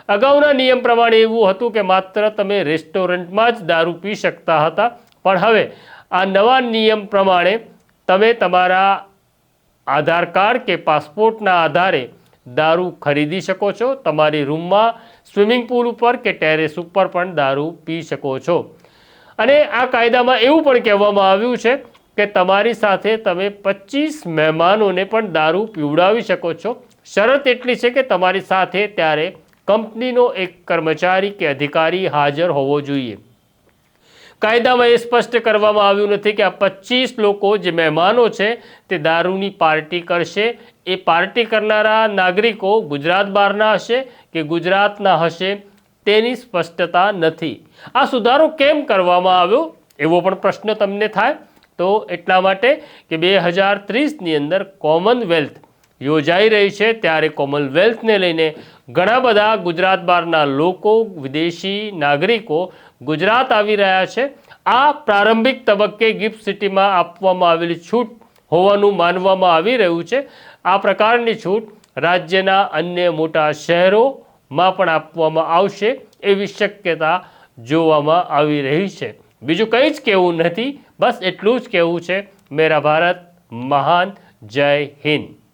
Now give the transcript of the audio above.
અગાઉના નિયમ પ્રમાણે એવું હતું કે માત્ર તમે રેસ્ટોરન્ટમાં જ દારૂ પી શકતા હતા, પણ હવે આ નવા નિયમ પ્રમાણે તમે તમારા આધાર કાર્ડ કે પાસપોર્ટના આધારે દારૂ ખરીદી શકો છો. તમારી રૂમમાં, સ્વિમિંગ પુલ ઉપર કે ટેરેસ ઉપર પણ દારૂ પી શકો છો. અને આ કાયદામાં એવું પણ કહેવામાં આવ્યું છે કે તમારી સાથે તમે 25 મહેમાનોને પણ દારૂ પીવડાવી શકો છો. શરત એટલી છે કે તમારી સાથે ત્યારે કંપનીનો એક કર્મચારી કે અધિકારી હાજર હોવો જોઈએ. કાયદામાં એ સ્પષ્ટ કરવામાં આવ્યું નથી કે આ 25 લોકો જે મહેમાનો છે તે દારૂની પાર્ટી કરશે. એ પાર્ટી કરનારા નાગરિકો ગુજરાત બહારના હશે કે ગુજરાતના હશે તેની સ્પષ્ટતા નથી. આ સુધારો કેમ કરવામાં આવ્યો એવો પણ પ્રશ્ન તમને થાય. તો એટલા માટે કે 2030ની અંદર કોમનવેલ્થ યોજાઈ રહી છે, ત્યારે કોમનવેલ્થને લઈને ઘણા બધા ગુજરાત બહારના લોકો, વિદેશી નાગરિકો ગુજરાત આવી રહ્યા છે. આ પ્રારંભિક તબક્કે ગિફ્ટ સિટીમાં આપવામાં આવેલી છૂટ હોવાનું માનવામાં આવી રહ્યું છે. આ પ્રકારની છૂટ રાજ્યના અન્ય મોટા શહેરોમાં પણ આપવામાં આવશે એવી શક્યતા જોવામાં આવી રહી છે. બીજું કંઈ જ કહેવું નથી, બસ એટલું જ કહેવું છે. મેરા ભારત મહાન. જય હિન્દ.